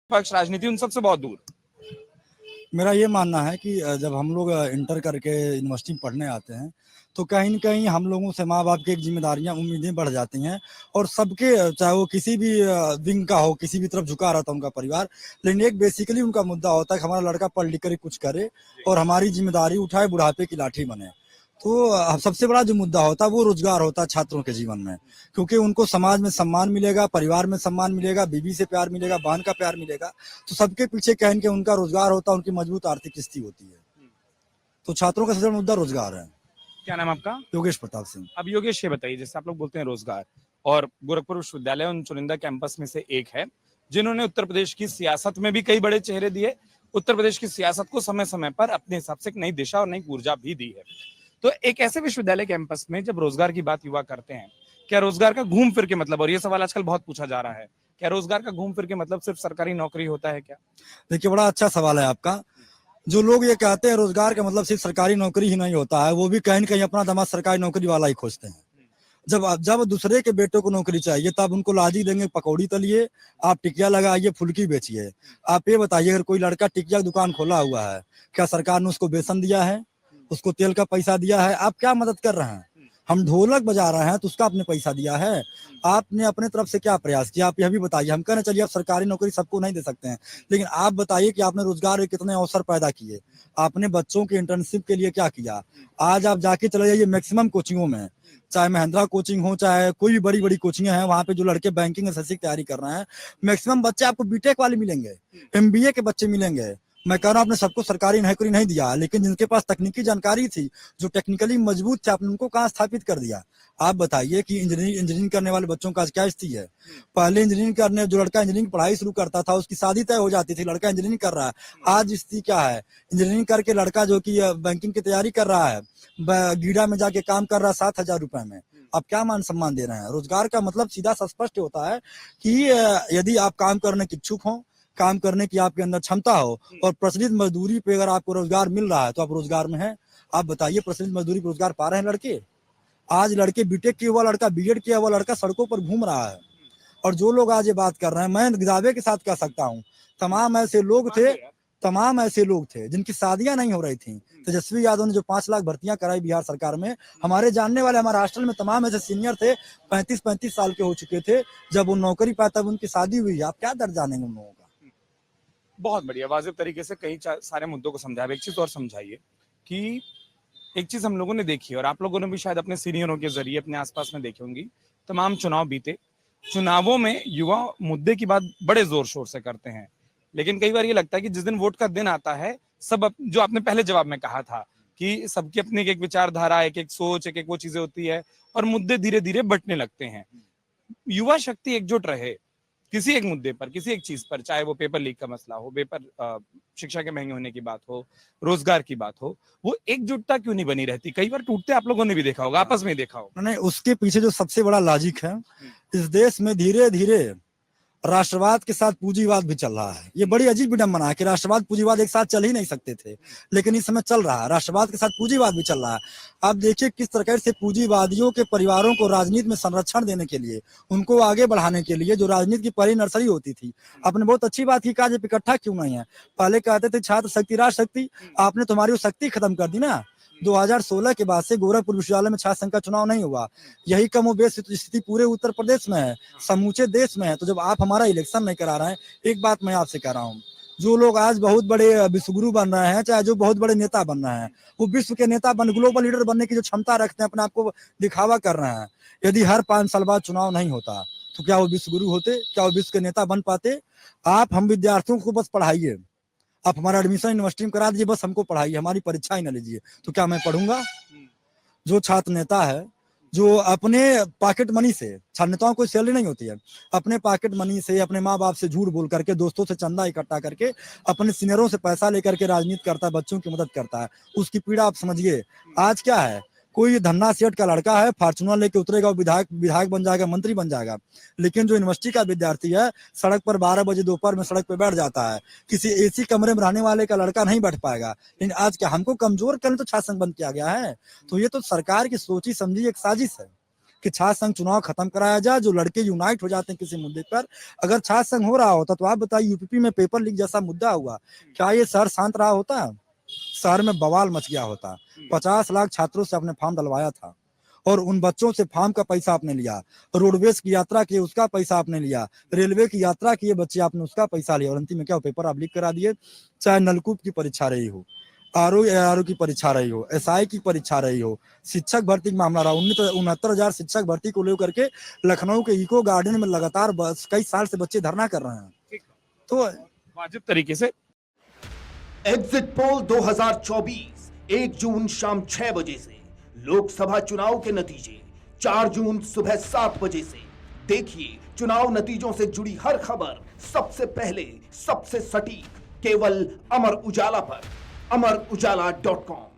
पक्ष राजनीति उन सबसे बहुत दूर। मेरा ये मानना है कि जब हम लोग इंटर करके यूनिवर्सिटी में पढ़ने आते हैं तो कहीं न कहीं हम लोगों से माँ बाप की एक जिम्मेदारियां उम्मीदें बढ़ जाती हैं और सबके चाहे वो किसी भी विंग का हो, किसी भी तरफ झुका रहता है उनका परिवार, लेकिन एक बेसिकली उनका मुद्दा होता है कि हमारा लड़का पढ़ लिख कर कुछ करे और हमारी जिम्मेदारी उठाए, बुढ़ापे की लाठी बने। तो सबसे बड़ा जो मुद्दा होता है वो रोजगार होता है छात्रों के जीवन में, क्योंकि उनको समाज में सम्मान मिलेगा, परिवार में सम्मान मिलेगा, बीवी से प्यार मिलेगा, बहन का प्यार मिलेगा। तो सबके पीछे कहीं के उनका रोजगार होता है, उनकी मजबूत आर्थिक स्थिति होती है। तो छात्रों का सबसे बड़ा मुद्दा रोजगार है। क्या नाम आपका? योगेश प्रताप सिंह। अब योगेश ये बताइए, जैसे आप लोग बोलते हैं रोजगार, और गोरखपुर विश्वविद्यालय उन चुनिंदा कैंपस में से एक है जिन्होंने उत्तर प्रदेश की सियासत में भी कई बड़े चेहरे दिए, उत्तर प्रदेश की सियासत को समय समय पर अपने हिसाब से एक नई दिशा और नई ऊर्जा भी दी है। तो एक ऐसे विश्वविद्यालय कैंपस में जब रोजगार की बात युवा करते हैं, क्या रोजगार का घूम फिर के मतलब, और ये सवाल आजकल बहुत पूछा जा रहा है, क्या रोजगार का घूम फिर के मतलब सिर्फ सरकारी नौकरी होता है क्या? देखिए, बड़ा अच्छा सवाल है आपका। जो लोग ये कहते हैं रोजगार का मतलब सिर्फ सरकारी नौकरी ही नहीं होता है, वो भी कहीं न कहीं अपना दामाद सरकारी नौकरी वाला ही खोजते हैं। जब दूसरे के बेटों को नौकरी चाहिए तब उनको लाजी देंगे, पकौड़ी तलिए, आप टिकिया लगाइए, फुल्की बेचिए। आप ये बताइए, अगर कोई लड़का टिकिया की दुकान खोला हुआ है, क्या सरकार ने उसको बेसन दिया है, उसको तेल का पैसा दिया है? आप क्या मदद कर रहे हैं? हम ढोलक बजा रहे हैं तो उसका आपने पैसा दिया है? आपने अपने तरफ से क्या प्रयास किया? आप यह भी बताइए। हम कहना चलिए आप सरकारी नौकरी सबको नहीं दे सकते हैं, लेकिन आप बताइए कि आपने रोजगार के कितने अवसर पैदा किए, आपने बच्चों की इंटर्नशिप के लिए क्या किया? आज आप जाके चले जाइए मैक्सिमम कोचिंगों में, चाहे महिंद्रा कोचिंग हो, चाहे कोई भी बड़ी बड़ी कोचिंग है, वहाँ पे जो लड़के बैंकिंग एसएससी की तैयारी कर रहे हैं, मैक्सिमम बच्चे आपको बीटेक वाले मिलेंगे, एमबीए के बच्चे मिलेंगे। मैं कह रहा हूँ आपने सबको सरकारी नौकरी नहीं दिया, लेकिन जिनके पास तकनीकी जानकारी थी, जो टेक्निकली मजबूत थे, आपने उनको कहाँ स्थापित कर दिया? आप बताइए कि इंजीनियरिंग करने वाले बच्चों का आज क्या स्थिति है? पहले इंजीनियरिंग करने जो लड़का इंजीनियरिंग पढ़ाई शुरू करता था उसकी शादी तय हो जाती थी, लड़का इंजीनियरिंग कर रहा है। आज स्थिति क्या है? इंजीनियरिंग करके लड़का जो कि बैंकिंग की तैयारी कर रहा है, गीडा में जाके काम कर रहा है 7,000 रुपए में। आप क्या मान सम्मान दे रहे हैं? रोजगार का मतलब सीधा स्पष्ट होता है कि यदि आप काम करने के इच्छुक हो, काम करने की आपके अंदर क्षमता हो और प्रचलित मजदूरी पे अगर आपको रोजगार मिल रहा है तो आप रोजगार में हैं। आप बताइए, प्रचलित मजदूरी पे रोजगार पा रहे हैं लड़के? आज लड़के बीटेक किया हुआ लड़का, बीएड किया हुआ लड़का सड़कों पर घूम रहा है। और जो लोग आज ये बात कर रहे हैं, मैं दावे के साथ कह सकता हूँ, तमाम ऐसे लोग थे जिनकी शादियां नहीं हो रही थी। तेजस्वी यादव ने जो 5 लाख भर्तियां कराई बिहार सरकार में, हमारे जानने वाले हमारे हॉस्टल में तमाम ऐसे सीनियर थे, 35-35 साल के हो चुके थे, जब वो नौकरी पाए तब उनकी शादी हुई। आप क्या दर्द जानेंगे उन लोगों का? बहुत बढ़िया, वाजिब तरीके से कई सारे मुद्दों को समझाया। एक चीज और समझाइए कि एक चीज हम लोगों ने देखी और आप लोगों ने भी शायद अपने सीनियरों के जरिए अपने आसपास में देखी होंगी, तमाम चुनाव बीते, चुनावों में युवा मुद्दे की बात बड़े जोर शोर से करते हैं, लेकिन कई बार ये लगता है कि जिस दिन वोट का दिन आता है, जो आपने पहले जवाब में कहा था कि सबकी अपनी एक विचारधारा, एक एक सोच, एक एक वो चीजें होती है और मुद्दे धीरे धीरे बंटने लगते हैं। युवा शक्ति एकजुट रहे किसी एक मुद्दे पर, किसी एक चीज पर, चाहे वो पेपर लीक का मसला हो, शिक्षा के महंगे होने की बात हो, रोजगार की बात हो, वो एकजुटता क्यों नहीं बनी रहती? कई बार टूटते आप लोगों ने भी देखा होगा, आपस में देखा होगा। नहीं, उसके पीछे जो सबसे बड़ा लॉजिक है, इस देश में धीरे धीरे राष्ट्रवाद के साथ पूंजीवाद भी चल रहा है। ये बड़ी अजीब विडंबना है कि राष्ट्रवाद पूंजीवाद एक साथ चल ही नहीं सकते थे, लेकिन इस समय चल रहा है। राष्ट्रवाद के साथ पूंजीवाद भी चल रहा है। आप देखिए किस तरह से पूंजीवादियों के परिवारों को राजनीति में संरक्षण देने के लिए, उनको आगे बढ़ाने के लिए, जो राजनीति की पहली नर्सरी होती थी, आपने बहुत अच्छी बात की, कहा जब इकट्ठा क्यों नहीं है? पहले कहते थे छात्र शक्ति राष्ट्र शक्ति, आपने तुम्हारी वो शक्ति खत्म कर दी ना। 2016 के बाद से गोरखपुर विश्वविद्यालय में छात्र संघ का चुनाव नहीं हुआ। यही कमोबेश स्थिति पूरे उत्तर प्रदेश में है, समूचे देश में है। तो जब आप हमारा इलेक्शन नहीं करा रहे हैं, एक बात मैं आपसे कह रहा हूँ, जो लोग आज बहुत बड़े विश्वगुरु बन रहे हैं, चाहे जो बहुत बड़े नेता बन रहे हैं, वो विश्व के नेता ग्लोबल लीडर बनने की जो क्षमता रखते हैं, अपने आप को दिखावा कर रहे हैं। यदि हर 5 साल बाद चुनाव नहीं होता तो क्या वो विश्वगुरु होते? क्या वो विश्व के नेता बन पाते? हम विद्यार्थियों को बस पढ़ाइए, आप हमारा एडमिशन यूनिवर्सिटी में करा दीजिए, बस हमको पढ़ाइए, हमारी परीक्षा ही ना लीजिए, तो क्या मैं पढ़ूंगा? जो छात्र नेता है, जो अपने पॉकेट मनी से, छात्र नेताओं को सैलरी नहीं होती है, अपने पॉकेट मनी से, अपने माँ बाप से झूठ बोल करके, दोस्तों से चंदा इकट्ठा करके, अपने सीनियरों से पैसा लेकर के राजनीति करता है, बच्चों की मदद करता है, उसकी पीड़ा आप समझिए। आज क्या है, कोई धन्ना सेठ का लड़का है, फॉर्चूनर लेके उतरेगा, विधायक बन जाएगा, मंत्री बन जाएगा, लेकिन जो यूनिवर्सिटी का विद्यार्थी है, सड़क पर 12 बजे दोपहर में सड़क पर बैठ जाता है, किसी एसी कमरे में रहने वाले का लड़का नहीं बैठ पाएगा। लेकिन आज क्या हमको कमजोर करने तो छात्र संघ बंद किया गया है? तो ये तो सरकार की सोची समझी एक साजिश है कि छात्र संघ चुनाव खत्म कराया जाए, जो लड़के यूनाइट हो जाते हैं किसी मुद्दे पर। अगर छात्र संघ हो रहा होता तो आप बताइए, यूपीपी में पेपर लीक जैसा मुद्दा हुआ, क्या ये शहर शांत रहा होता? शहर में बवाल मच गया होता। 50 लाख छात्रों से आपने फॉर्म डलवाया था और उन बच्चों से फॉर्म का पैसा आपने लिया, रोडवेज की यात्रा की उसका पैसा आपने लिया, रेलवे की यात्रा किए बच्चे आपने उसका पैसा लिया, और अंतिम में क्या पेपर आप लीक करा दिए। चाहे नलकूप की परीक्षा रही हो, आरओ की परीक्षा रही हो, एसआई की परीक्षा रही हो, शिक्षक भर्ती का मामला रहा, 69,000 शिक्षक भर्ती को लेकर के लखनऊ के इको गार्डन में लगातार कई साल से बच्चे धरना कर रहे हैं। तो वाजिब तरीके से एग्जिट पोल 2024 1 जून शाम 6 बजे से, लोकसभा चुनाव के नतीजे 4 जून सुबह 7 बजे से। देखिए चुनाव नतीजों से जुड़ी हर खबर सबसे पहले, सबसे सटीक, केवल अमर उजाला पर, amarujala.com।